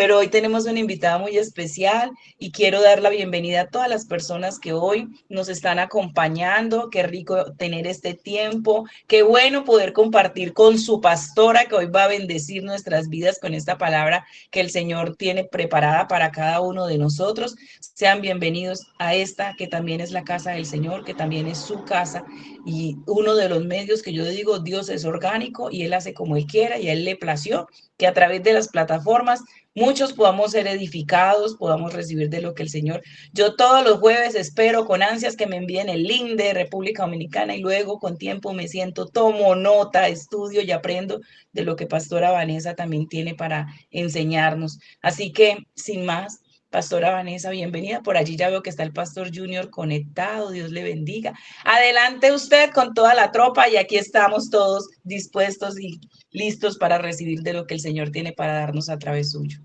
pero hoy tenemos una invitada muy especial y quiero dar la bienvenida a todas las personas que hoy nos están acompañando. Qué rico tener este tiempo, qué bueno poder compartir con su pastora que hoy va a bendecir nuestras vidas con esta palabra que el Señor tiene preparada para cada uno de nosotros. Sean bienvenidos a esta que también es la casa del Señor, que también es su casa y uno de los medios que yo digo, Dios es orgánico y Él hace como Él quiera y a Él le plació que a través de las plataformas muchos podamos ser edificados, podamos recibir de lo que el Señor. Yo todos los jueves espero con ansias que me envíen el link de República Dominicana y luego con tiempo me siento, tomo nota, estudio y aprendo de lo que Pastora Vanessa también tiene para enseñarnos. Así que, sin más, Pastora Vanessa, bienvenida. Por allí ya veo que está el Pastor Junior conectado. Dios le bendiga. Adelante usted con toda la tropa y aquí estamos todos dispuestos y listos para recibir de lo que el Señor tiene para darnos a través suyo.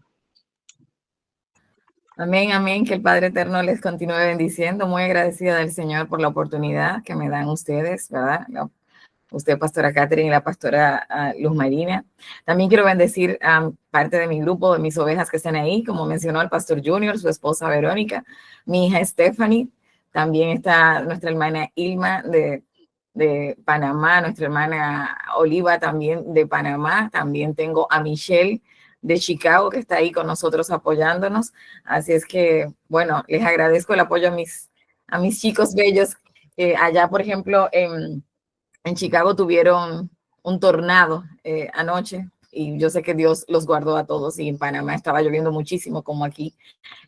Amén, amén, que el Padre Eterno les continúe bendiciendo. Muy agradecida del Señor por la oportunidad que me dan ustedes, ¿verdad? Usted, Pastora Catherine, y la Pastora Luz Marina. También quiero bendecir a parte de mi grupo, de mis ovejas que están ahí, como mencionó el Pastor Junior, su esposa Verónica, mi hija Stephanie, también está nuestra hermana Ilma de Panamá, nuestra hermana Oliva también de Panamá, también tengo a Michelle de Chicago, que está ahí con nosotros apoyándonos. Así es que, bueno, les agradezco el apoyo a mis chicos bellos. Allá, por ejemplo, en Chicago tuvieron un tornado anoche y yo sé que Dios los guardó a todos, y en Panamá estaba lloviendo muchísimo como aquí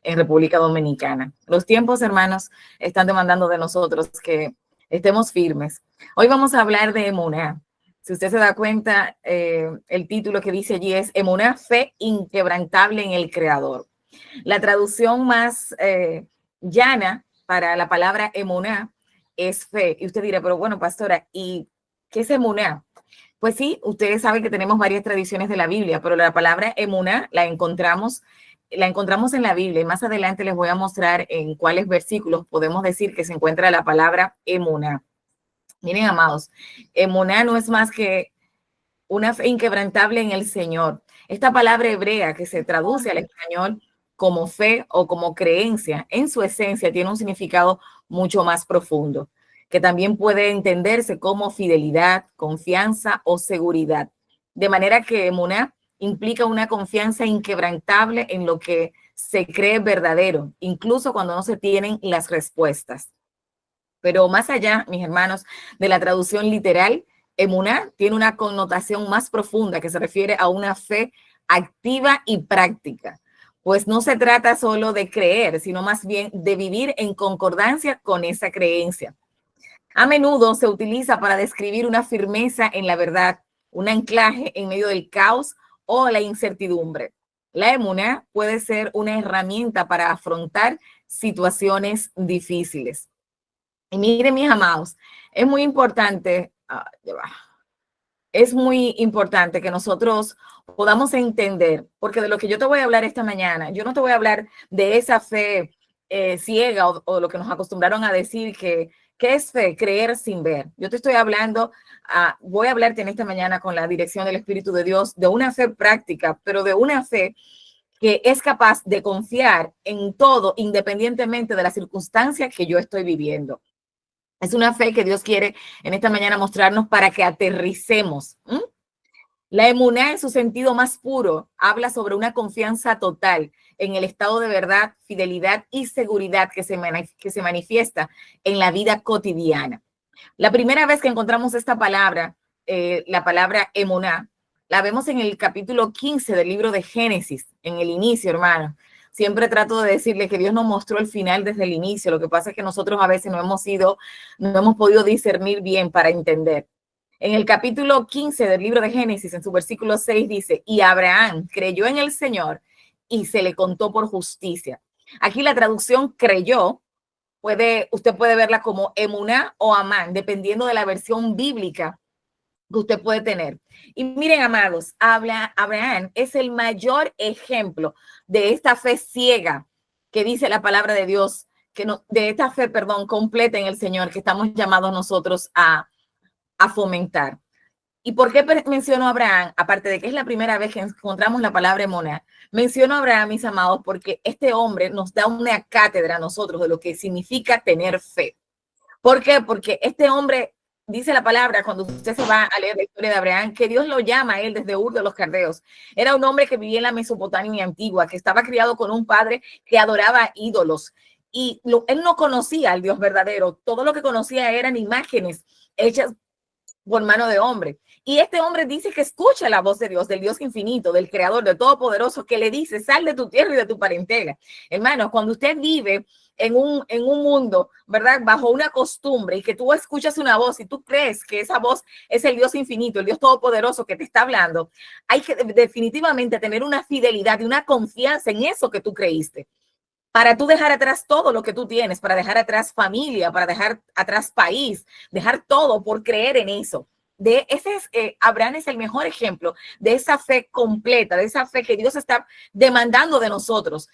en República Dominicana. Los tiempos, hermanos, están demandando de nosotros que estemos firmes. Hoy vamos a hablar de emuná. Si usted se da cuenta, el título que dice allí es Emuná, fe inquebrantable en el Creador. La traducción más llana para la palabra emuná es fe. Y usted dirá, pero bueno, pastora, ¿y qué es emuná? Pues sí, ustedes saben que tenemos varias tradiciones de la Biblia, pero la palabra emuná la encontramos en la Biblia, y más adelante les voy a mostrar en cuáles versículos podemos decir que se encuentra la palabra emuná. Miren, amados, emuná no es más que una fe inquebrantable en el Señor. Esta palabra hebrea que se traduce al español como fe o como creencia, en su esencia tiene un significado mucho más profundo, que también puede entenderse como fidelidad, confianza o seguridad. De manera que emuná implica una confianza inquebrantable en lo que se cree verdadero, incluso cuando no se tienen las respuestas. Pero más allá, mis hermanos, de la traducción literal, emuná tiene una connotación más profunda que se refiere a una fe activa y práctica, pues no se trata solo de creer, sino más bien de vivir en concordancia con esa creencia. A menudo se utiliza para describir una firmeza en la verdad, un anclaje en medio del caos o la incertidumbre. La emuná puede ser una herramienta para afrontar situaciones difíciles. Y miren, mis amados, es muy importante, es muy importante que nosotros podamos entender, porque de lo que yo te voy a hablar esta mañana, yo no te voy a hablar de esa fe ciega o lo que nos acostumbraron a decir que es fe, creer sin ver. Yo te estoy hablando, voy a hablarte en esta mañana con la dirección del Espíritu de Dios de una fe práctica, pero de una fe que es capaz de confiar en todo independientemente de las circunstancias que yo estoy viviendo. Es una fe que Dios quiere en esta mañana mostrarnos para que aterricemos. La emuná en su sentido más puro habla sobre una confianza total en el estado de verdad, fidelidad y seguridad que se manifiesta en la vida cotidiana. La primera vez que encontramos esta palabra, la palabra emuná, la vemos en el capítulo 15 del libro de Génesis, en el inicio, hermano. Siempre trato de decirle que Dios nos mostró el final desde el inicio. Lo que pasa es que nosotros a veces no hemos podido discernir bien para entender. En el capítulo 15 del libro de Génesis, en su versículo 6 dice, y Abraham creyó en el Señor y se le contó por justicia. Aquí la traducción creyó, usted puede verla como emuná o amán, dependiendo de la versión bíblica que usted puede tener. Y miren, amados, Abraham es el mayor ejemplo de esta fe ciega que dice la palabra de Dios, de esta fe, completa en el Señor, que estamos llamados nosotros a fomentar. ¿Y por qué menciono a Abraham? Aparte de que es la primera vez que encontramos la palabra emuná, menciono a Abraham, mis amados, porque este hombre nos da una cátedra a nosotros de lo que significa tener fe. ¿Por qué? Porque este hombre, dice la palabra, cuando usted se va a leer la historia de Abraham, que Dios lo llama a él desde Ur de los Caldeos. Era un hombre que vivía en la Mesopotamia antigua, que estaba criado con un padre que adoraba ídolos. Y él no conocía al Dios verdadero. Todo lo que conocía eran imágenes hechas por mano de hombre. Y este hombre dice que escucha la voz de Dios, del Dios infinito, del Creador, del Todopoderoso, que le dice, sal de tu tierra y de tu parentela. Hermanos, cuando usted vive en un mundo, ¿verdad? Bajo una costumbre y que tú escuchas una voz y tú crees que esa voz es el Dios infinito, el Dios Todopoderoso que te está hablando, hay que definitivamente tener una fidelidad y una confianza en eso que tú creíste, para tú dejar atrás todo lo que tú tienes, para dejar atrás familia, para dejar atrás país, dejar todo por creer en eso. Abraham es el mejor ejemplo de esa fe completa, de esa fe que Dios está demandando de nosotros,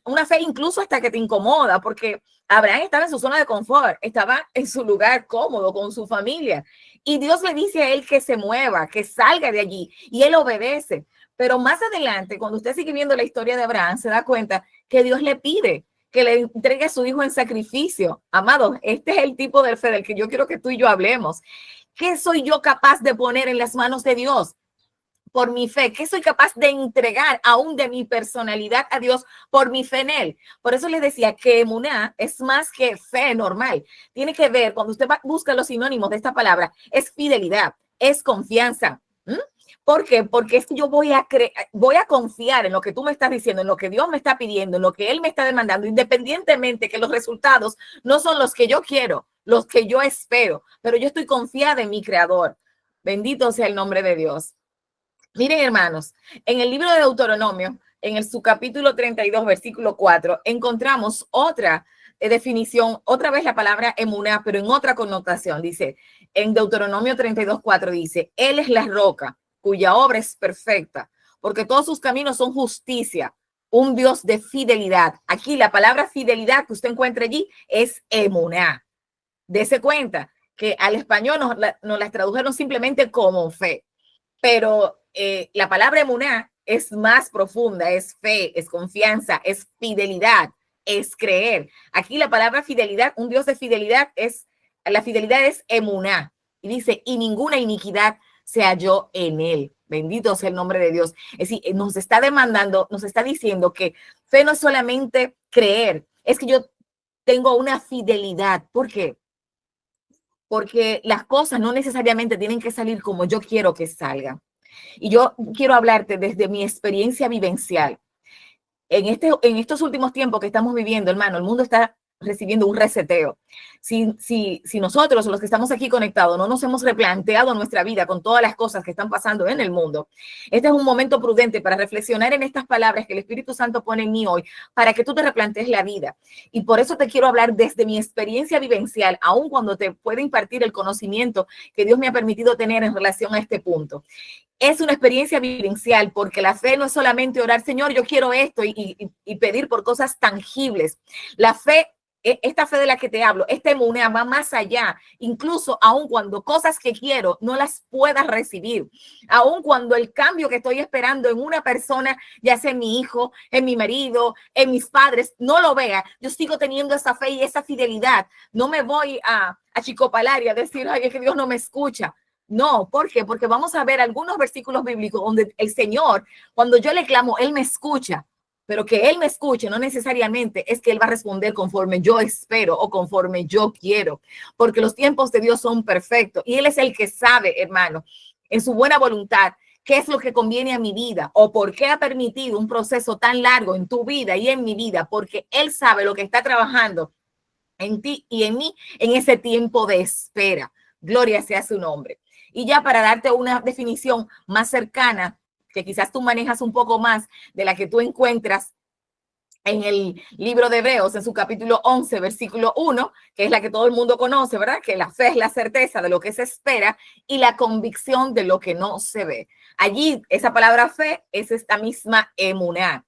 una fe incluso hasta que te incomoda, porque Abraham estaba en su zona de confort, estaba en su lugar cómodo con su familia, y Dios le dice a él que se mueva, que salga de allí, y él obedece. Pero más adelante, cuando usted sigue viendo la historia de Abraham, se da cuenta que Dios le pide que le entregue a su hijo en sacrificio. Amados, este es el tipo de fe del que yo quiero que tú y yo hablemos. ¿Qué soy yo capaz de poner en las manos de Dios por mi fe? ¿Qué soy capaz de entregar aún de mi personalidad a Dios por mi fe en Él? Por eso les decía que emuná es más que fe normal. Tiene que ver, cuando usted busca los sinónimos de esta palabra, es fidelidad, es confianza. ¿Por qué? Porque es que yo voy a confiar en lo que tú me estás diciendo, en lo que Dios me está pidiendo, en lo que Él me está demandando, independientemente que los resultados no son los que yo quiero, los que yo espero, pero yo estoy confiada en mi Creador. Bendito sea el nombre de Dios. Miren, hermanos, en el libro de Deuteronomio, en su capítulo 32, versículo 4, encontramos otra definición, otra vez la palabra emuná, pero en otra connotación. Dice, en Deuteronomio 32, 4 dice, Él es la roca cuya obra es perfecta, porque todos sus caminos son justicia, un Dios de fidelidad. Aquí la palabra fidelidad que usted encuentra allí es emuná. Dese cuenta que al español nos las tradujeron simplemente como fe, pero la palabra emuná es más profunda, es fe, es confianza, es fidelidad, es creer. Aquí la palabra fidelidad, un Dios de fidelidad la fidelidad es emuná. Y dice, y ninguna iniquidad se halló en él. Bendito sea el nombre de Dios. Es decir, nos está demandando, nos está diciendo que fe no es solamente creer, es que yo tengo una fidelidad. ¿Por qué? Porque las cosas no necesariamente tienen que salir como yo quiero que salgan. Y yo quiero hablarte desde mi experiencia vivencial. En estos últimos tiempos que estamos viviendo, hermano, el mundo está recibiendo un reseteo. Si nosotros, los que estamos aquí conectados, no nos hemos replanteado nuestra vida con todas las cosas que están pasando en el mundo, este es un momento prudente para reflexionar en estas palabras que el Espíritu Santo pone en mí hoy, para que tú te replantees la vida. Y por eso te quiero hablar desde mi experiencia vivencial, aun cuando te puede impartir el conocimiento que Dios me ha permitido tener en relación a este punto. Es una experiencia vivencial, porque la fe no es solamente orar, Señor, yo quiero esto y pedir por cosas tangibles. La fe, esta fe de la que te hablo, esta emuná va más allá, incluso aun cuando cosas que quiero no las pueda recibir, aun cuando el cambio que estoy esperando en una persona, ya sea en mi hijo, en mi marido, en mis padres, no lo vea, yo sigo teniendo esa fe y esa fidelidad. No me voy a achicopalar y a decir, ay, es que Dios no me escucha. No, ¿por qué? Porque vamos a ver algunos versículos bíblicos donde el Señor, cuando yo le clamo, Él me escucha, pero que Él me escuche no necesariamente es que Él va a responder conforme yo espero o conforme yo quiero, porque los tiempos de Dios son perfectos y Él es el que sabe, hermano, en su buena voluntad, qué es lo que conviene a mi vida o por qué ha permitido un proceso tan largo en tu vida y en mi vida, porque Él sabe lo que está trabajando en ti y en mí en ese tiempo de espera. Gloria sea su nombre. Y ya para darte una definición más cercana, que quizás tú manejas un poco más de la que tú encuentras en el libro de Hebreos, en su capítulo 11, versículo 1, que es la que todo el mundo conoce, ¿verdad? Que la fe es la certeza de lo que se espera y la convicción de lo que no se ve. Allí, esa palabra fe es esta misma emuná.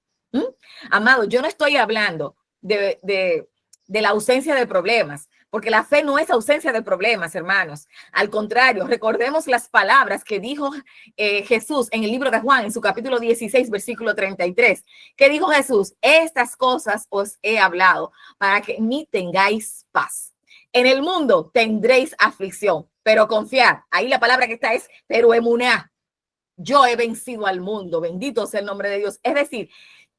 Amado, yo no estoy hablando de la ausencia de problemas, porque la fe no es ausencia de problemas, hermanos. Al contrario, recordemos las palabras que dijo Jesús en el libro de Juan, en su capítulo 16, versículo 33. ¿Qué dijo Jesús? Estas cosas os he hablado para que en mí tengáis paz. En el mundo tendréis aflicción, pero confiad. Ahí la palabra que está es, pero emuná. Yo he vencido al mundo. Bendito sea el nombre de Dios. Es decir,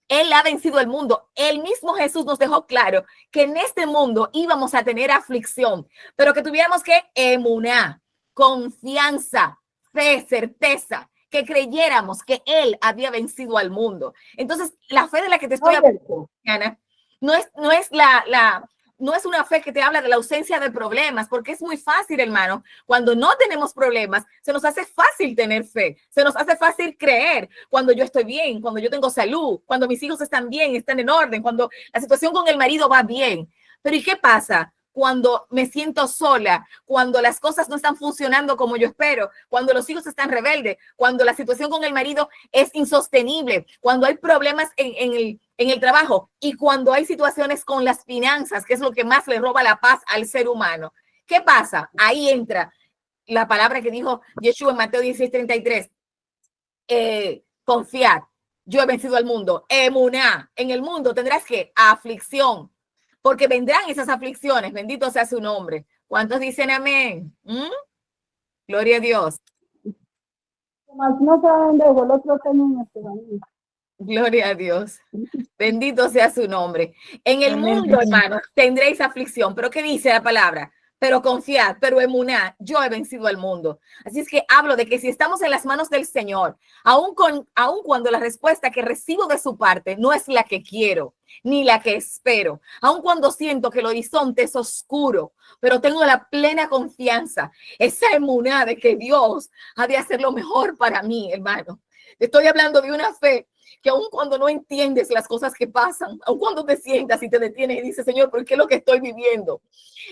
Él ha vencido el mundo. El mismo Jesús nos dejó claro que en este mundo íbamos a tener aflicción, pero que tuviéramos que emuná, confianza, fe, certeza, que creyéramos que Él había vencido al mundo. Entonces, la fe de la que te estoy hablando, Ana, no es una fe que te habla de la ausencia de problemas, porque es muy fácil, hermano. Cuando no tenemos problemas, se nos hace fácil tener fe, se nos hace fácil creer cuando yo estoy bien, cuando yo tengo salud, cuando mis hijos están bien, están en orden, cuando la situación con el marido va bien. Pero ¿y qué pasa cuando me siento sola, cuando las cosas no están funcionando como yo espero, cuando los hijos están rebeldes, cuando la situación con el marido es insostenible, cuando hay problemas en el trabajo y cuando hay situaciones con las finanzas, que es lo que más le roba la paz al ser humano? ¿Qué pasa? Ahí entra la palabra que dijo Yeshua en Mateo 16:33. Confiad, yo he vencido al mundo. Emuná, en el mundo tendrás que aflicción, porque vendrán esas aflicciones. Bendito sea su nombre. ¿Cuántos dicen amén? Gloria a Dios. No saben de el otro tenía. Gloria a Dios. Bendito sea su nombre. En el mundo, hermanos, tendréis aflicción. ¿Pero qué dice la palabra? Pero confiad, pero emuná, yo he vencido al mundo. Así es que hablo de que si estamos en las manos del Señor, aun cuando la respuesta que recibo de su parte no es la que quiero, ni la que espero, aun cuando siento que el horizonte es oscuro, pero tengo la plena confianza, esa emuná de que Dios ha de hacer lo mejor para mí, hermano. Estoy hablando de una fe que aun cuando no entiendes las cosas que pasan, aun cuando te sientas y te detienes y dices, Señor, ¿por qué es lo que estoy viviendo?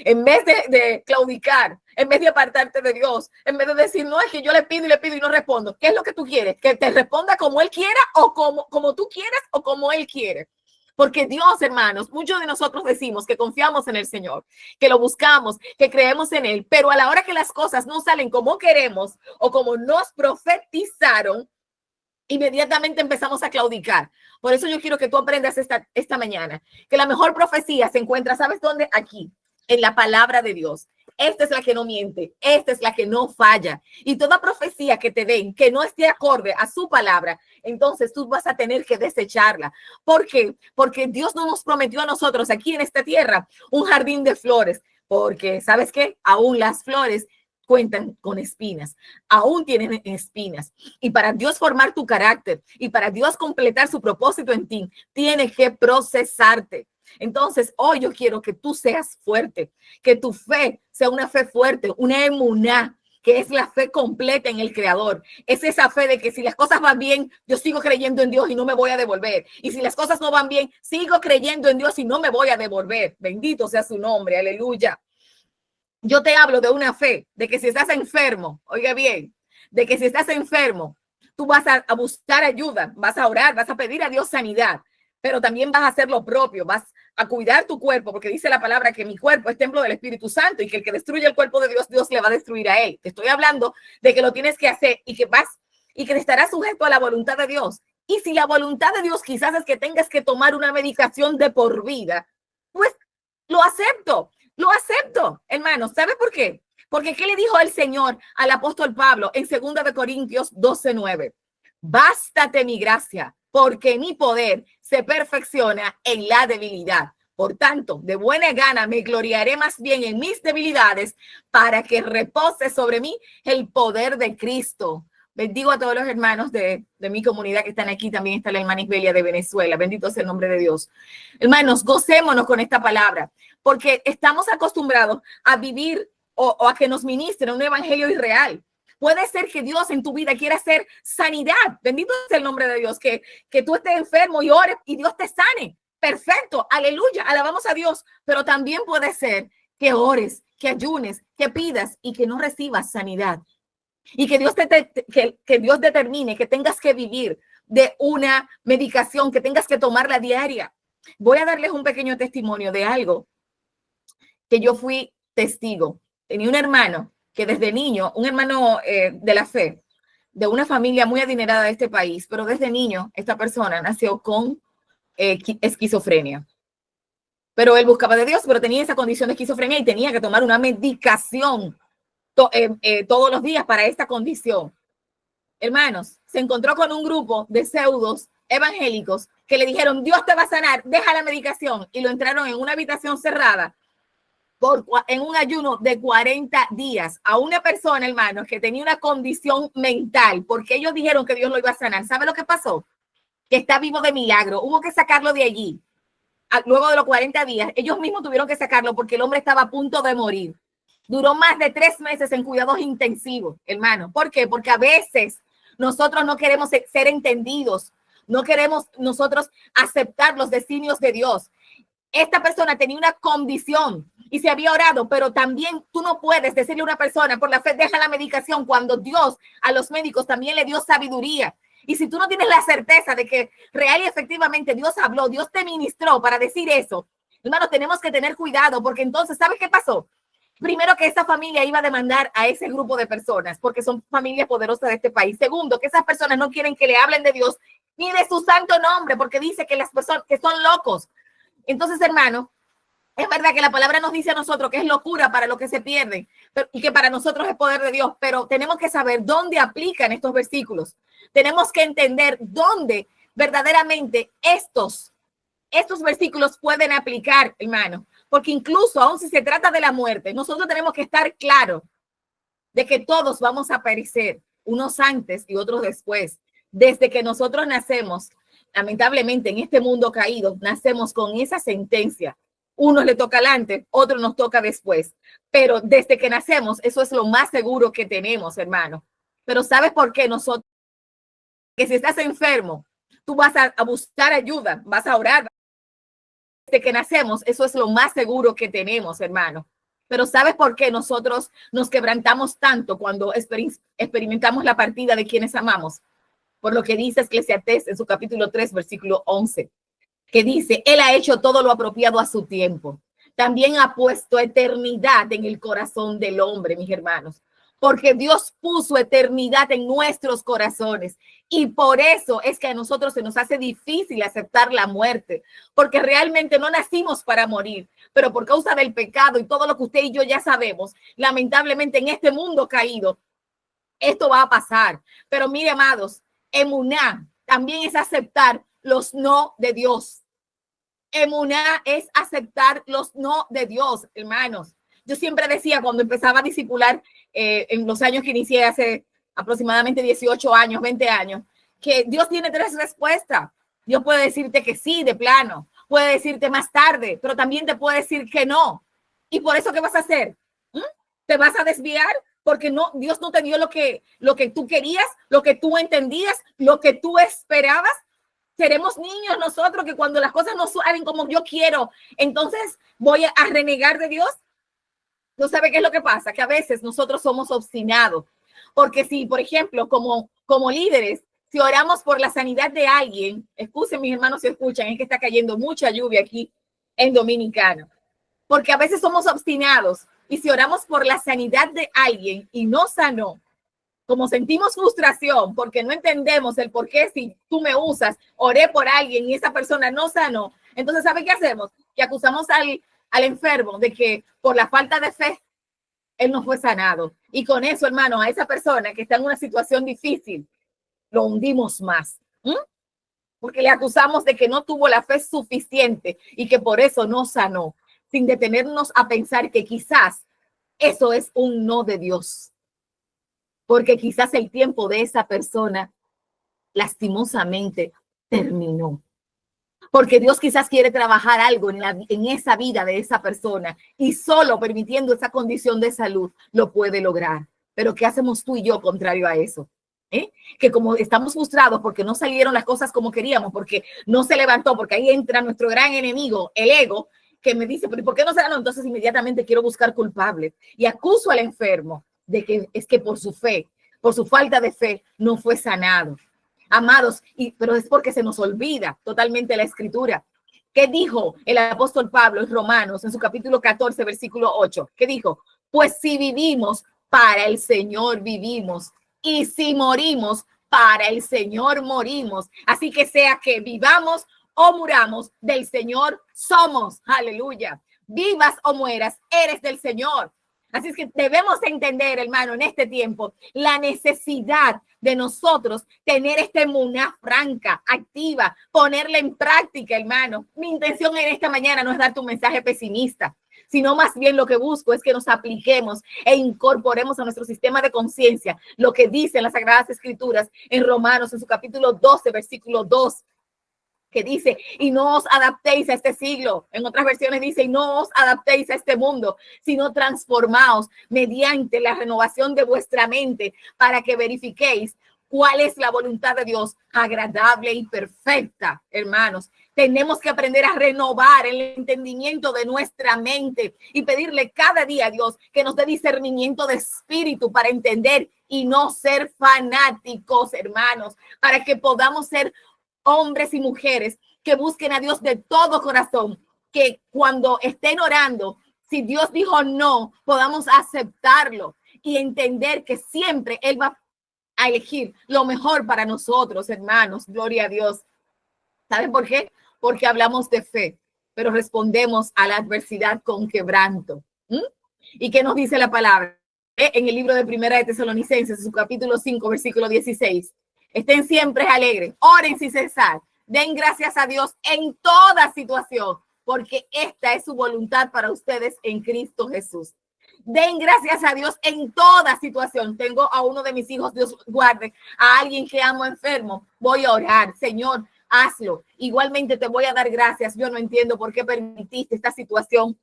En vez de claudicar, en vez de apartarte de Dios, en vez de decir, no, es que yo le pido y no respondo. ¿Qué es lo que tú quieres? ¿Que te responda como Él quiera o como tú quieres o como Él quiere? Porque Dios, hermanos, muchos de nosotros decimos que confiamos en el Señor, que lo buscamos, que creemos en Él, pero a la hora que las cosas no salen como queremos o como nos profetizaron, inmediatamente empezamos a claudicar. Por eso yo quiero que tú aprendas esta mañana que la mejor profecía se encuentra, ¿sabes dónde? Aquí, en la palabra de Dios. Esta es la que no miente, esta es la que no falla. Y toda profecía que te den que no esté acorde a su palabra, entonces tú vas a tener que desecharla. ¿Por qué? Porque Dios no nos prometió a nosotros aquí en esta tierra un jardín de flores, porque ¿sabes qué? Aún las flores cuentan con espinas, aún tienen espinas. Y para Dios formar tu carácter y para Dios completar su propósito en ti, tiene que procesarte. Entonces, hoy yo quiero que tú seas fuerte, que tu fe sea una fe fuerte, una emuná, que es la fe completa en el Creador. Es esa fe de que si las cosas van bien, yo sigo creyendo en Dios y no me voy a devolver. Y si las cosas no van bien, sigo creyendo en Dios y no me voy a devolver. Bendito sea su nombre, aleluya. Yo te hablo de una fe, de que si estás enfermo, oiga bien, de que si estás enfermo, tú vas a buscar ayuda, vas a orar, vas a pedir a Dios sanidad, pero también vas a hacer lo propio, vas a cuidar tu cuerpo, porque dice la palabra que mi cuerpo es templo del Espíritu Santo y que el que destruye el cuerpo de Dios, Dios le va a destruir a él. Te estoy hablando de que lo tienes que hacer y que estarás sujeto a la voluntad de Dios. Y si la voluntad de Dios quizás es que tengas que tomar una medicación de por vida, pues lo acepto. Lo acepto, hermanos. ¿Sabe por qué? Porque ¿qué le dijo el Señor al apóstol Pablo en 2 de Corintios 12:9? Bástate mi gracia, porque mi poder se perfecciona en la debilidad. Por tanto, de buena gana me gloriaré más bien en mis debilidades para que repose sobre mí el poder de Cristo. Bendigo a todos los hermanos de mi comunidad que están aquí. También está la hermana Isbelia de Venezuela. Bendito sea el nombre de Dios. Hermanos, gocémonos con esta palabra, porque estamos acostumbrados a vivir o a que nos ministren un evangelio irreal. Puede ser que Dios en tu vida quiera hacer sanidad. Bendito sea el nombre de Dios. Que tú estés enfermo y ores y Dios te sane. Perfecto. Aleluya. Alabamos a Dios. Pero también puede ser que ores, que ayunes, que pidas y que no recibas sanidad. Y que Dios que Dios determine que tengas que vivir de una medicación, que tengas que tomarla diaria. Voy a darles un pequeño testimonio de algo que yo fui testigo. Tenía un hermano que desde niño, un hermano de la fe, de una familia muy adinerada de este país, pero desde niño esta persona nació con esquizofrenia. Pero él buscaba de Dios, pero tenía esa condición de esquizofrenia y tenía que tomar una medicación todos los días para esta condición. Hermanos, se encontró con un grupo de pseudos evangélicos que le dijeron, Dios te va a sanar, deja la medicación, y lo entraron en una habitación cerrada en un ayuno de 40 días a una persona, hermanos, que tenía una condición mental, porque ellos dijeron que Dios lo iba a sanar. ¿Sabe lo que pasó? Que está vivo de milagro. Hubo que sacarlo de allí. Luego de los 40 días, ellos mismos tuvieron que sacarlo porque el hombre estaba a punto de morir. Duró más de 3 meses en cuidados intensivos, hermano. ¿Por qué? Porque a veces nosotros no queremos ser entendidos, no queremos nosotros aceptar los designios de Dios. Esta persona tenía una condición y se había orado, pero también tú no puedes decirle a una persona por la fe, deja la medicación, cuando Dios a los médicos también le dio sabiduría. Y si tú no tienes la certeza de que real y efectivamente Dios habló, Dios te ministró para decir eso, hermano, tenemos que tener cuidado, porque entonces, ¿sabes qué pasó? Primero, que esa familia iba a demandar a ese grupo de personas, porque son familias poderosas de este país. Segundo, que esas personas no quieren que le hablen de Dios ni de su santo nombre, porque dice que las personas que son locos. Entonces, hermano, es verdad que la palabra nos dice a nosotros que es locura para los que se pierden, y que para nosotros es poder de Dios, pero tenemos que saber dónde aplican estos versículos. Tenemos que entender dónde verdaderamente estos versículos pueden aplicar, hermano, porque incluso aun si se trata de la muerte, nosotros tenemos que estar claros de que todos vamos a perecer, unos antes y otros después. Desde que nosotros nacemos, lamentablemente en este mundo caído, nacemos con esa sentencia. Unos le toca adelante, otros nos toca después. Pero desde que nacemos, eso es lo más seguro que tenemos, hermano. Pero ¿sabes por qué nosotros? Que si estás enfermo, tú vas a buscar ayuda, vas a orar. Desde que nacemos, eso es lo más seguro que tenemos, hermano. Pero ¿sabes por qué nosotros nos quebrantamos tanto cuando experimentamos la partida de quienes amamos? Por lo que dice Eclesiastés en su capítulo 3, versículo 11, que dice, Él ha hecho todo lo apropiado a su tiempo. También ha puesto eternidad en el corazón del hombre, mis hermanos, porque Dios puso eternidad en nuestros corazones. Y por eso es que a nosotros se nos hace difícil aceptar la muerte, porque realmente no nacimos para morir, pero por causa del pecado y todo lo que usted y yo ya sabemos, lamentablemente en este mundo caído, esto va a pasar. Pero mire, amados, emuná también es aceptar los no de Dios. Emuná es aceptar los no de Dios, hermanos. Yo siempre decía cuando empezaba a discipular en los años que inicié hace aproximadamente 18 años, 20 años, que Dios tiene 3 respuestas. Dios puede decirte que sí, de plano, puede decirte más tarde, pero también te puede decir que no. ¿Y por eso qué vas a hacer? ¿Te vas a desviar? Porque no, Dios no te dio lo que tú querías, lo que tú entendías, lo que tú esperabas. Seremos niños nosotros que cuando las cosas no salen como yo quiero, entonces voy a renegar de Dios. ¿No sabe qué es lo que pasa? Que a veces nosotros somos obstinados. Porque si, por ejemplo, como líderes, si oramos por la sanidad de alguien, escuchen mis hermanos si escuchan, es que está cayendo mucha lluvia aquí en Dominicano. Porque a veces somos obstinados. Y si oramos por la sanidad de alguien y no sanó, como sentimos frustración porque no entendemos el por qué, si tú me usas, oré por alguien y esa persona no sanó, entonces ¿sabe qué hacemos? Que acusamos al enfermo de que por la falta de fe él no fue sanado. Y con eso, hermano, a esa persona que está en una situación difícil, lo hundimos más. Porque le acusamos de que no tuvo la fe suficiente y que por eso no sanó, sin detenernos a pensar que quizás eso es un no de Dios. Porque quizás el tiempo de esa persona lastimosamente terminó. Porque Dios quizás quiere trabajar algo en esa vida de esa persona y solo permitiendo esa condición de salud lo puede lograr. Pero ¿qué hacemos tú y yo contrario a eso? Que como estamos frustrados porque no salieron las cosas como queríamos, porque no se levantó, porque ahí entra nuestro gran enemigo, el ego, que me dice, ¿pero por qué no se ganó? Entonces inmediatamente quiero buscar culpables y acuso al enfermo de que es que por su fe, por su falta de fe, no fue sanado. Amados, pero es porque se nos olvida totalmente la escritura, ¿Qué dijo el apóstol Pablo en Romanos, en su capítulo 14, versículo 8? ¿Qué dijo? Pues si vivimos, para el Señor vivimos. Y si morimos, para el Señor morimos. Así que sea que vivamos o muramos, del Señor somos. Aleluya. Vivas o mueras, eres del Señor. Así es que debemos entender, hermano, en este tiempo, la necesidad de nosotros tener esta emuná franca, activa, ponerla en práctica, hermano. Mi intención en esta mañana no es darte un mensaje pesimista, sino más bien lo que busco es que nos apliquemos e incorporemos a nuestro sistema de conciencia lo que dicen las Sagradas Escrituras en Romanos, en su capítulo 12, versículo 2. Que dice, y no os adaptéis a este siglo. En otras versiones dice, y no os adaptéis a este mundo, sino transformaos mediante la renovación de vuestra mente para que verifiquéis cuál es la voluntad de Dios, agradable y perfecta, hermanos. Tenemos que aprender a renovar el entendimiento de nuestra mente y pedirle cada día a Dios que nos dé discernimiento de espíritu para entender y no ser fanáticos, hermanos, para que podamos ser hombres y mujeres que busquen a Dios de todo corazón, que cuando estén orando, si Dios dijo no, podamos aceptarlo y entender que siempre Él va a elegir lo mejor para nosotros, hermanos. Gloria a Dios. ¿Saben por qué? Porque hablamos de fe, pero respondemos a la adversidad con quebranto. ¿Y qué nos dice la palabra? En el libro de Primera de Tesalonicenses, su capítulo 5, versículo 16. Estén siempre alegres, oren sin cesar, den gracias a Dios en toda situación, porque esta es su voluntad para ustedes en Cristo Jesús. Den gracias a Dios en toda situación. Tengo a uno de mis hijos, Dios guarde, a alguien que amo enfermo. Voy a orar, Señor, hazlo. Igualmente te voy a dar gracias. Yo no entiendo por qué permitiste esta situación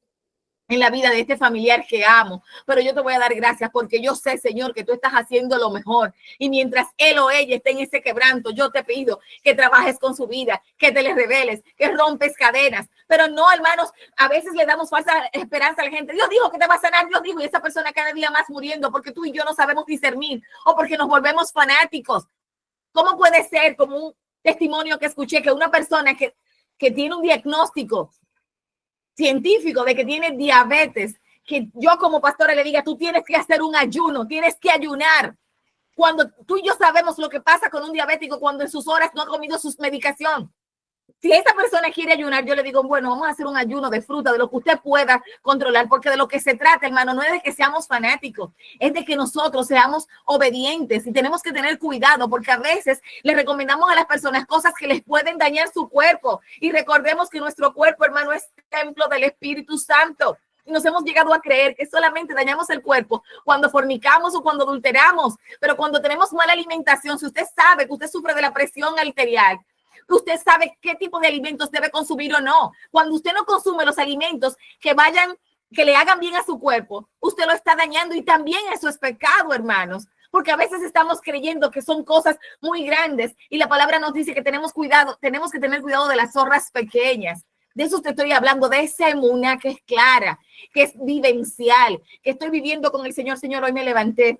en la vida de este familiar que amo, pero yo te voy a dar gracias porque yo sé, Señor, que tú estás haciendo lo mejor, y mientras él o ella esté en ese quebranto, yo te pido que trabajes con su vida, que te les reveles, que rompes cadenas. Pero no, hermanos, a veces le damos falsa esperanza a la gente. Dios dijo que te va a sanar, Dios dijo, y esa persona cada día más muriendo porque tú y yo no sabemos discernir o porque nos volvemos fanáticos. ¿Cómo puede ser, como un testimonio que escuché, que una persona que tiene un diagnóstico científico de que tiene diabetes, que yo como pastora le diga, tú tienes que hacer un ayuno, tienes que ayunar? Cuando tú y yo sabemos lo que pasa con un diabético cuando en sus horas no ha comido sus medicación. Si esa persona quiere ayunar, yo le digo, bueno, vamos a hacer un ayuno de fruta, de lo que usted pueda controlar, porque de lo que se trata, hermano, no es de que seamos fanáticos, es de que nosotros seamos obedientes, y tenemos que tener cuidado, porque a veces le recomendamos a las personas cosas que les pueden dañar su cuerpo, y recordemos que nuestro cuerpo, hermano, es templo del Espíritu Santo. Y nos hemos llegado a creer que solamente dañamos el cuerpo cuando fornicamos o cuando adulteramos, pero cuando tenemos mala alimentación, si usted sabe que usted sufre de la presión arterial, usted sabe qué tipo de alimentos debe consumir o no. Cuando usted no consume los alimentos que le hagan bien a su cuerpo, usted lo está dañando, y también eso es pecado, hermanos, porque a veces estamos creyendo que son cosas muy grandes, y la palabra nos dice que tenemos que tener cuidado de las zorras pequeñas. De eso te estoy hablando, de esa emuná que es clara, que es vivencial, que estoy viviendo con el Señor. Señor, hoy me levanté.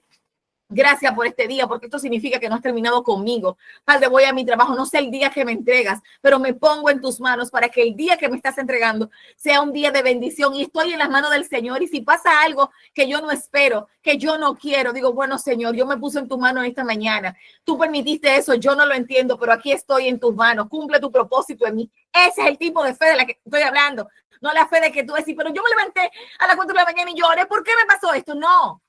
Gracias por este día, porque esto significa que no has terminado conmigo. Padre, voy a mi trabajo, no sé el día que me entregas, pero me pongo en tus manos para que el día que me estás entregando sea un día de bendición, y estoy en las manos del Señor. Y si pasa algo que yo no espero, que yo no quiero, digo, bueno, Señor, yo me puse en tus manos esta mañana. Tú permitiste eso, yo no lo entiendo, pero aquí estoy en tus manos. Cumple tu propósito en mí. Ese es el tipo de fe de la que estoy hablando. No la fe de que tú decís, pero yo me levanté a las 4 de la mañana y lloré. ¿Por qué me pasó esto? No.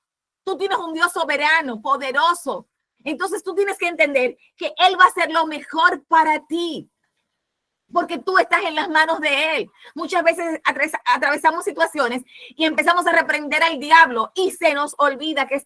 Tú tienes un Dios soberano, poderoso. Entonces tú tienes que entender que Él va a hacer lo mejor para ti, porque tú estás en las manos de Él. Muchas veces atravesamos situaciones y empezamos a reprender al diablo, y se nos olvida que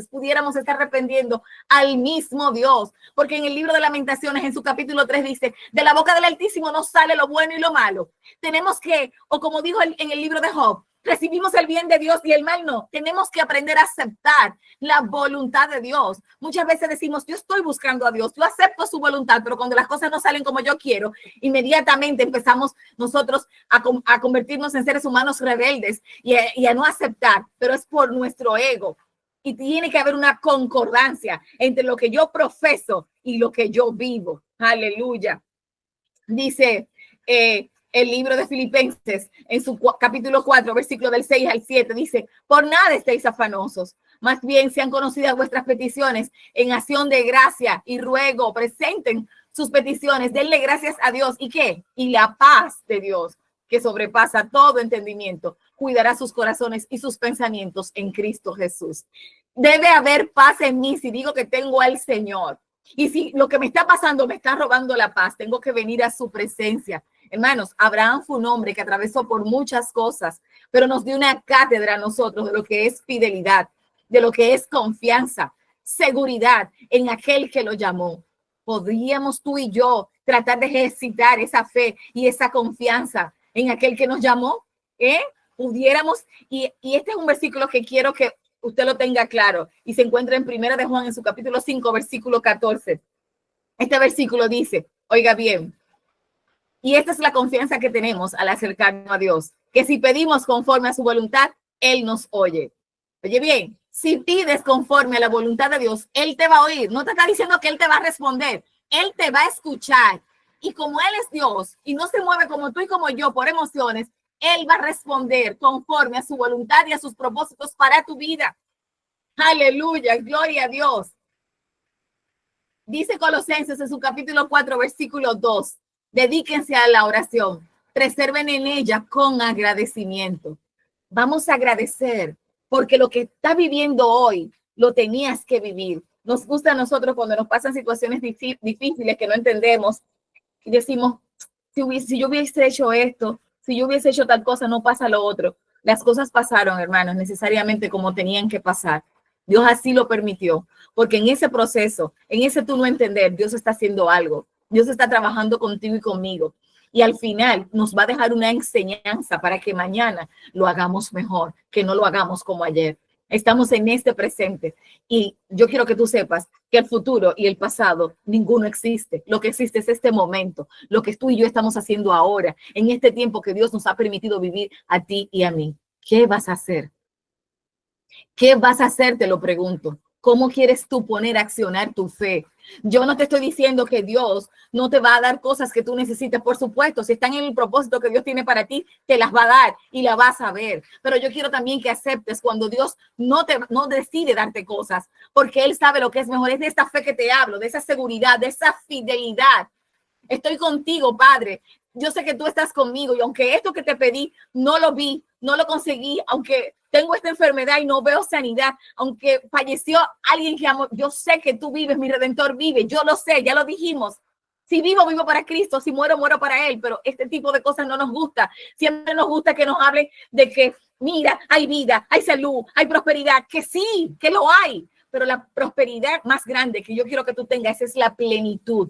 pudiéramos estar reprendiendo al mismo Dios, porque en el libro de Lamentaciones, en su capítulo 3, dice, de la boca del Altísimo no sale lo bueno y lo malo. Tenemos que, o como dijo en el libro de Job, recibimos el bien de Dios y el mal no. Tenemos que aprender a aceptar la voluntad de Dios. Muchas veces decimos, yo estoy buscando a Dios, yo acepto su voluntad, pero cuando las cosas no salen como yo quiero, inmediatamente empezamos nosotros a convertirnos en seres humanos rebeldes y a no aceptar, pero es por nuestro ego. Y tiene que haber una concordancia entre lo que yo profeso y lo que yo vivo. Aleluya. Dice el libro de Filipenses, en su capítulo 4, versículo del 6 al 7, dice: por nada estéis afanosos, más bien sean conocidas vuestras peticiones en acción de gracia y ruego, presenten sus peticiones, denle gracias a Dios. ¿Y qué? Y la paz de Dios, que sobrepasa todo entendimiento, cuidará sus corazones y sus pensamientos en Cristo Jesús. Debe haber paz en mí si digo que tengo al Señor. Y si lo que me está pasando me está robando la paz, tengo que venir a su presencia. Hermanos, Abraham fue un hombre que atravesó por muchas cosas, pero nos dio una cátedra a nosotros de lo que es fidelidad, de lo que es confianza, seguridad en aquel que lo llamó. ¿Podríamos tú y yo tratar de ejercitar esa fe y esa confianza en aquel que nos llamó? Pudiéramos, y este es un versículo que quiero que usted lo tenga claro, y se encuentra en Primera de Juan en su capítulo 5, versículo 14. Este versículo dice, oiga bien, y esta es la confianza que tenemos al acercarnos a Dios, que si pedimos conforme a su voluntad, Él nos oye. Oye bien, si pides conforme a la voluntad de Dios, Él te va a oír. No te está diciendo que Él te va a responder, Él te va a escuchar. Y como Él es Dios y no se mueve como tú y como yo por emociones, Él va a responder conforme a su voluntad y a sus propósitos para tu vida. Aleluya, gloria a Dios. Dice Colosenses en su capítulo 4, versículo 2. Dedíquense a la oración. Preserven en ella con agradecimiento. Vamos a agradecer porque lo que está viviendo hoy lo tenías que vivir. Nos gusta a nosotros cuando nos pasan situaciones difíciles que no entendemos y decimos, si yo hubiese hecho esto, si yo hubiese hecho tal cosa, no pasa lo otro. Las cosas pasaron, hermanos, necesariamente como tenían que pasar. Dios así lo permitió, porque en ese proceso, en ese tú no entender, Dios está haciendo algo. Dios está trabajando contigo y conmigo. Y al final nos va a dejar una enseñanza para que mañana lo hagamos mejor, que no lo hagamos como ayer. Estamos en este presente y yo quiero que tú sepas que el futuro y el pasado, ninguno existe. Lo que existe es este momento, lo que tú y yo estamos haciendo ahora, en este tiempo que Dios nos ha permitido vivir a ti y a mí. ¿Qué vas a hacer? ¿Qué vas a hacer? Te lo pregunto. ¿Cómo quieres tú poner a accionar tu fe? Yo no te estoy diciendo que Dios no te va a dar cosas que tú necesites, por supuesto, si están en el propósito que Dios tiene para ti, te las va a dar y la vas a ver. Pero yo quiero también que aceptes cuando Dios no decide darte cosas, porque Él sabe lo que es mejor. Es de esta fe que te hablo, de esa seguridad, de esa fidelidad. Estoy contigo, Padre. Yo sé que tú estás conmigo y aunque esto que te pedí no lo vi, no lo conseguí, aunque tengo esta enfermedad y no veo sanidad, aunque falleció alguien que amo, yo sé que tú vives, mi Redentor vive, yo lo sé, ya lo dijimos. Si vivo, vivo para Cristo, si muero, muero para Él, pero este tipo de cosas no nos gusta. Siempre nos gusta que nos hablen de que, mira, hay vida, hay salud, hay prosperidad, que sí, que lo hay, pero la prosperidad más grande que yo quiero que tú tengas es la plenitud.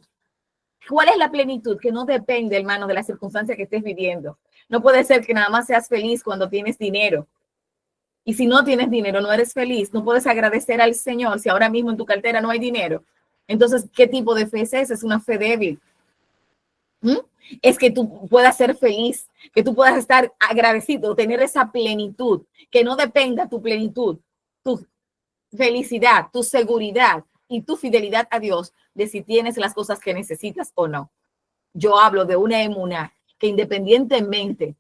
¿Cuál es la plenitud? Que no depende, hermano, de la circunstancia que estés viviendo. No puede ser que nada más seas feliz cuando tienes dinero. Y si no tienes dinero, no eres feliz. No puedes agradecer al Señor si ahora mismo en tu cartera no hay dinero. Entonces, ¿qué tipo de fe es esa? Es una fe débil. Es que tú puedas ser feliz, que tú puedas estar agradecido, tener esa plenitud, que no dependa tu plenitud, tu felicidad, tu seguridad y tu fidelidad a Dios de si tienes las cosas que necesitas o no. Yo hablo de una emuná que independientemente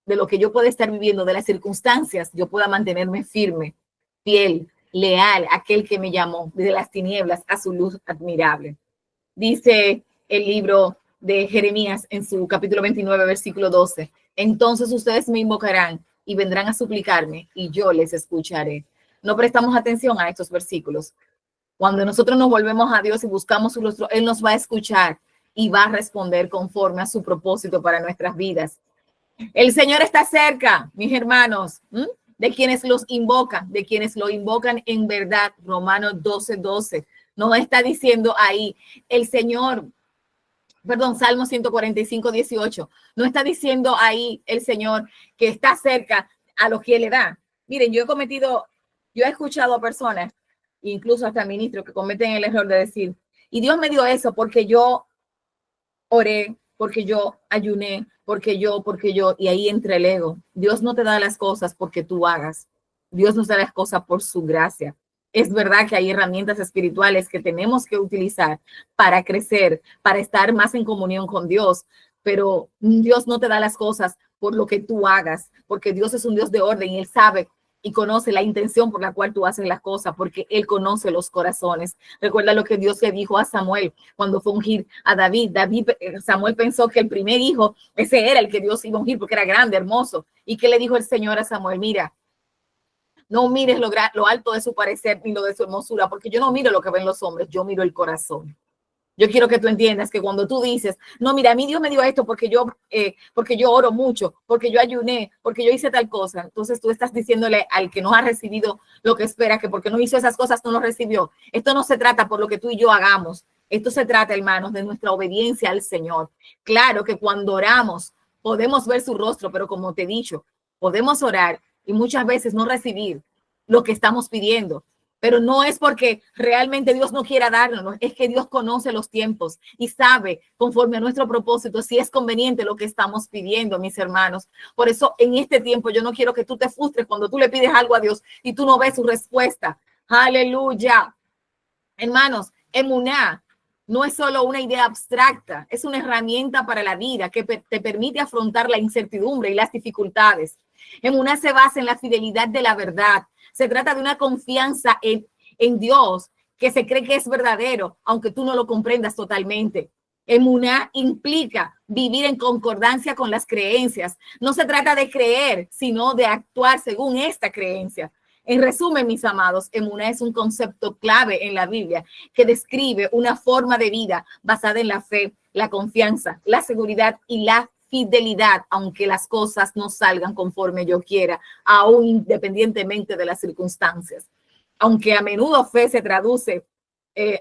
de lo que yo pueda estar viviendo, de las circunstancias, yo pueda mantenerme firme, fiel, leal a aquel que me llamó desde las tinieblas a su luz admirable. Dice el libro de Jeremías en su capítulo 29, versículo 12. Entonces ustedes me invocarán y vendrán a suplicarme y yo les escucharé. No prestamos atención a estos versículos. Cuando nosotros nos volvemos a Dios y buscamos su rostro, Él nos va a escuchar y va a responder conforme a su propósito para nuestras vidas. El Señor está cerca, mis hermanos, de quienes los invocan, de quienes lo invocan en verdad. Romanos 12:12. No está diciendo ahí el Señor, perdón, Salmo 145:18. No está diciendo ahí el Señor que está cerca a los que le da. Miren, yo he escuchado a personas, incluso hasta ministros, que cometen el error de decir, y Dios me dio eso porque yo oré, porque yo ayuné, porque yo, y ahí entra el ego. Dios no te da las cosas porque tú hagas. Dios nos da las cosas por su gracia. Es verdad que hay herramientas espirituales que tenemos que utilizar para crecer, para estar más en comunión con Dios, pero Dios no te da las cosas por lo que tú hagas, porque Dios es un Dios de orden y Él sabe y conoce la intención por la cual tú haces las cosas, porque Él conoce los corazones. Recuerda lo que Dios le dijo a Samuel cuando fue a ungir a David. Samuel pensó que el primer hijo, ese era el que Dios iba a ungir porque era grande, hermoso. ¿Y qué le dijo el Señor a Samuel? Mira, no mires lo alto de su parecer ni lo de su hermosura, porque yo no miro lo que ven los hombres, yo miro el corazón. Yo quiero que tú entiendas que cuando tú dices, no, mira, a mí Dios me dio esto porque yo oro mucho, porque yo ayuné, porque yo hice tal cosa, entonces tú estás diciéndole al que no ha recibido lo que espera, que porque no hizo esas cosas no lo recibió. Esto no se trata por lo que tú y yo hagamos. Esto se trata, hermanos, de nuestra obediencia al Señor. Claro que cuando oramos podemos ver su rostro, pero como te he dicho, podemos orar y muchas veces no recibir lo que estamos pidiendo. Pero no es porque realmente Dios no quiera darnos, es que Dios conoce los tiempos y sabe conforme a nuestro propósito si es conveniente lo que estamos pidiendo, mis hermanos. Por eso en este tiempo yo no quiero que tú te frustres cuando tú le pides algo a Dios y tú no ves su respuesta. Aleluya. Hermanos, emuná no es solo una idea abstracta, es una herramienta para la vida que te permite afrontar la incertidumbre y las dificultades. Emuná se basa en la fidelidad de la verdad. Se trata de una confianza en Dios que se cree que es verdadero, aunque tú no lo comprendas totalmente. Emuná implica vivir en concordancia con las creencias. No se trata de creer, sino de actuar según esta creencia. En resumen, mis amados, emuná es un concepto clave en la Biblia que describe una forma de vida basada en la fe, la confianza, la seguridad y la fidelidad, aunque las cosas no salgan conforme yo quiera, aún independientemente de las circunstancias. Aunque a menudo fe se traduce,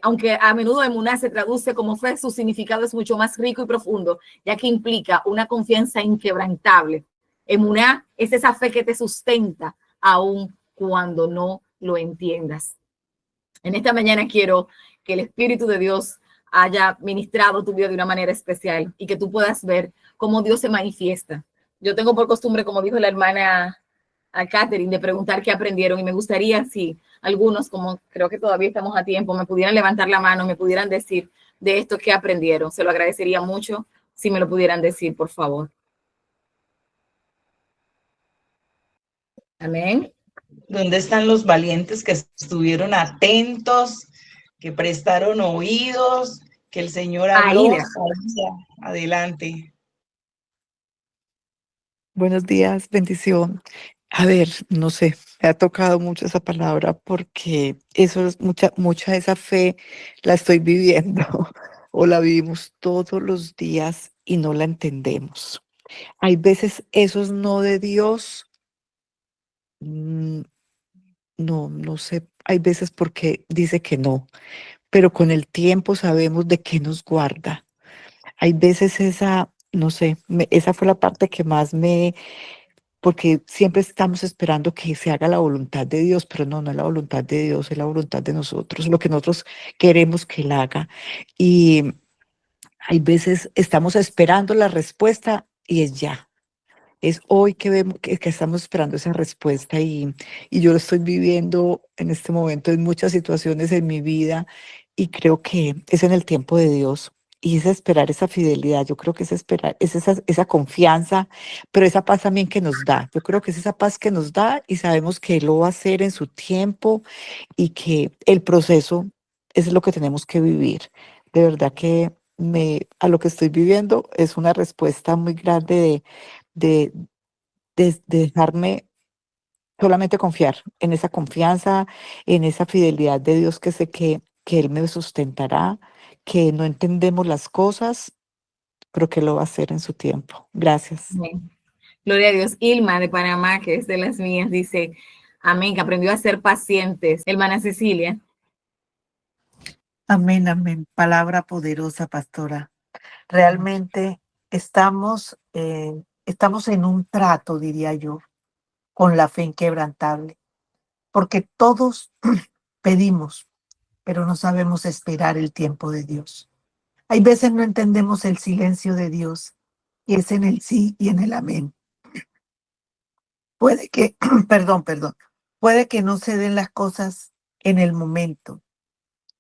aunque a menudo emuná se traduce como fe, su significado es mucho más rico y profundo, ya que implica una confianza inquebrantable. Emuná es esa fe que te sustenta aún cuando no lo entiendas. En esta mañana quiero que el Espíritu de Dios haya ministrado tu vida de una manera especial y que tú puedas ver cómo Dios se manifiesta. Yo tengo por costumbre, como dijo la hermana a Catherine, de preguntar qué aprendieron y me gustaría si algunos, como creo que todavía estamos a tiempo, me pudieran levantar la mano, me pudieran decir de esto qué aprendieron. Se lo agradecería mucho si me lo pudieran decir, por favor. Amén. ¿Dónde están los valientes que estuvieron atentos, que prestaron oídos, que el Señor habló? Adelante. Buenos días, bendición. A ver, no sé, me ha tocado mucho esa palabra porque eso es mucha de esa fe la estoy viviendo o la vivimos todos los días y no la entendemos. Hay veces esos no de Dios, no sé, hay veces porque dice que no, pero con el tiempo sabemos de qué nos guarda. Hay veces esa, no sé, esa fue la parte que más porque siempre estamos esperando que se haga la voluntad de Dios, pero no es la voluntad de Dios, es la voluntad de nosotros, lo que nosotros queremos que Él haga. Y hay veces estamos esperando la respuesta y es ya. Es hoy que vemos que estamos esperando esa respuesta y yo lo estoy viviendo en este momento en muchas situaciones en mi vida y creo que es en el tiempo de Dios y es esperar esa fidelidad. Yo creo que es esperar, es esa confianza, pero esa paz también que nos da. Yo creo que es esa paz que nos da y sabemos que Él lo va a hacer en su tiempo y que el proceso es lo que tenemos que vivir. De verdad que a lo que estoy viviendo es una respuesta muy grande de, de dejarme solamente confiar en esa confianza, en esa fidelidad de Dios que sé que Él me sustentará, que no entendemos las cosas, pero que lo va a hacer en su tiempo. Gracias. Amén. Gloria a Dios. Ilma de Panamá, que es de las mías, dice, amén, que aprendió a ser pacientes. Hermana Cecilia. Amén, amén. Palabra poderosa, pastora. Realmente estamos en un trato, diría yo, con la fe inquebrantable, porque todos pedimos, pero no sabemos esperar el tiempo de Dios. Hay veces no entendemos el silencio de Dios y es en el sí y en el amén. Puede que, perdón, puede que no se den las cosas en el momento.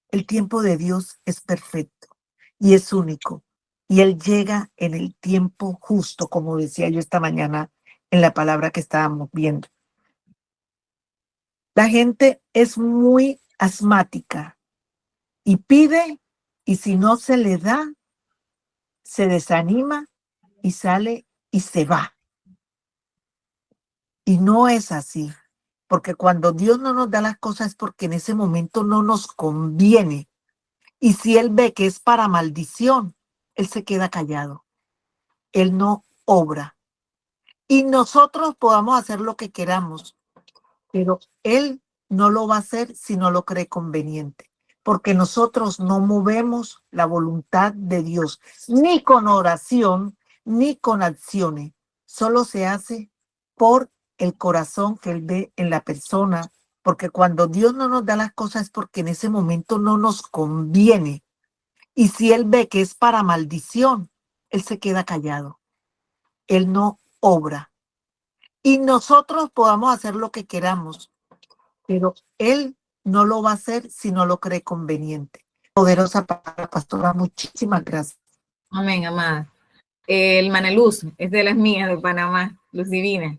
El tiempo de Dios es perfecto y es único. y Él llega en el tiempo justo, como decía yo esta mañana en la palabra que estábamos viendo. La gente es muy asmática y pide, y si no se le da, se desanima y sale y se va. Y no es así, porque cuando Dios no nos da las cosas es porque en ese momento no nos conviene. Y si Él ve que es para maldición, Él se queda callado. Él no obra. Y nosotros podamos hacer lo que queramos, pero Él no lo va a hacer si no lo cree conveniente, porque nosotros no movemos la voluntad de Dios, ni con oración, ni con acciones. Solo se hace por el corazón que Él ve en la persona, porque cuando Dios no nos da las cosas es porque en ese momento no nos conviene. Y si Él ve que es para maldición, Él se queda callado. Él no obra. Y nosotros podamos hacer lo que queramos, pero Él no lo va a hacer si no lo cree conveniente. Poderosa palabra, pastora, muchísimas gracias. Amén, amada. Hermana Luz, es de las mías de Panamá, Luz Divina.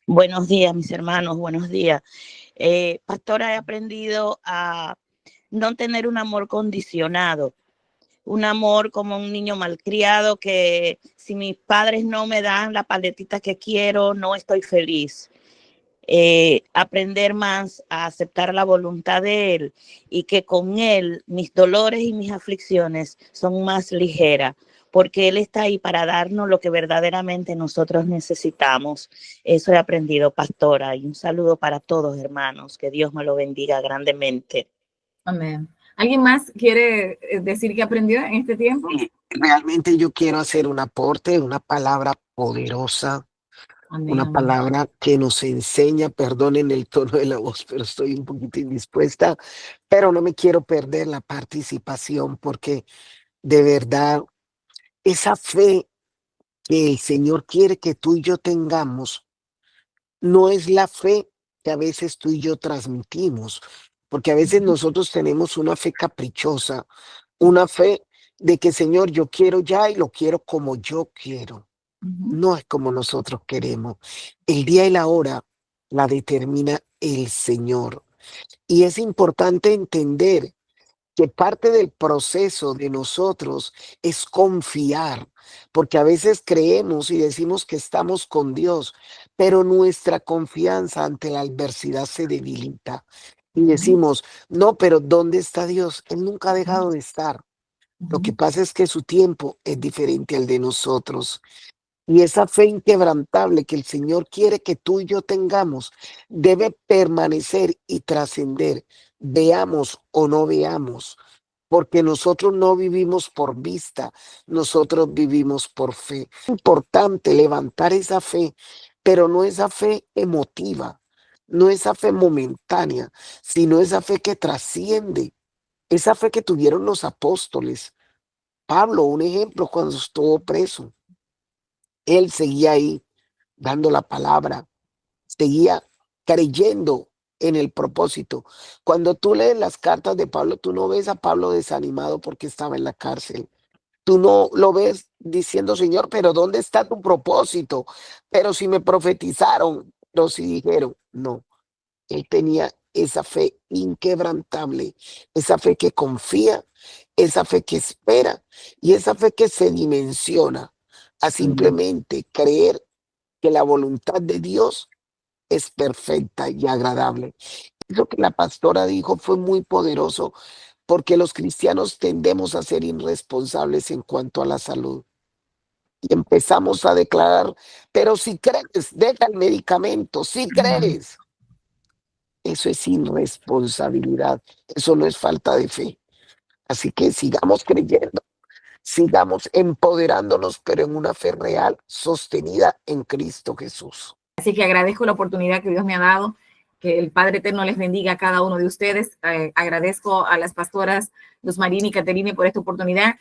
Buenos días, mis hermanos, buenos días. Pastora, he aprendido a no tener un amor condicionado, un amor como un niño malcriado que si mis padres no me dan la paletita que quiero, no estoy feliz. Aprender más a aceptar la voluntad de Él y que con Él mis dolores y mis aflicciones son más ligeras, porque Él está ahí para darnos lo que verdaderamente nosotros necesitamos. Eso he aprendido, pastora, y un saludo para todos, hermanos, que Dios me lo bendiga grandemente. Amén. ¿Alguien más quiere decir que aprendió en este tiempo? Realmente yo quiero hacer un aporte, una palabra poderosa, Amén, una amén. palabra que nos enseña, perdonen el tono de la voz, pero estoy un poquito indispuesta, pero no me quiero perder la participación porque de verdad esa fe que el Señor quiere que tú y yo tengamos no es la fe que a veces tú y yo transmitimos, porque a veces nosotros tenemos una fe caprichosa, una fe de que, Señor, yo quiero ya y lo quiero como yo quiero. No es como nosotros queremos. El día y la hora la determina el Señor. Y es importante entender que parte del proceso de nosotros es confiar, porque a veces creemos y decimos que estamos con Dios, pero nuestra confianza ante la adversidad se debilita. Y decimos, no, pero ¿dónde está Dios? Él nunca ha dejado de estar. Lo que pasa es que su tiempo es diferente al de nosotros. Y esa fe inquebrantable que el Señor quiere que tú y yo tengamos debe permanecer y trascender, veamos o no veamos, porque nosotros no vivimos por vista, nosotros vivimos por fe. Es importante levantar esa fe, pero no esa fe emotiva, no esa fe momentánea, sino esa fe que trasciende, esa fe que tuvieron los apóstoles. Pablo, un ejemplo, cuando estuvo preso. Él seguía ahí dando la palabra, seguía creyendo en el propósito. Cuando tú lees las cartas de Pablo, tú no ves a Pablo desanimado porque estaba en la cárcel. Tú no lo ves diciendo, Señor, pero ¿dónde está tu propósito? Pero si me profetizaron, pero si dijeron, no, él tenía esa fe inquebrantable, esa fe que confía, esa fe que espera y esa fe que se dimensiona a simplemente creer que la voluntad de Dios es perfecta y agradable. Lo que la pastora dijo fue muy poderoso porque los cristianos tendemos a ser irresponsables en cuanto a la salud. Y empezamos a declarar, pero si crees, deja el medicamento, si crees. Eso es irresponsabilidad, eso no es falta de fe. Así que sigamos creyendo, sigamos empoderándonos, pero en una fe real, sostenida en Cristo Jesús. Así que agradezco la oportunidad que Dios me ha dado, que el Padre Eterno les bendiga a cada uno de ustedes. Agradezco a las pastoras Luz Marina y Caterine por esta oportunidad.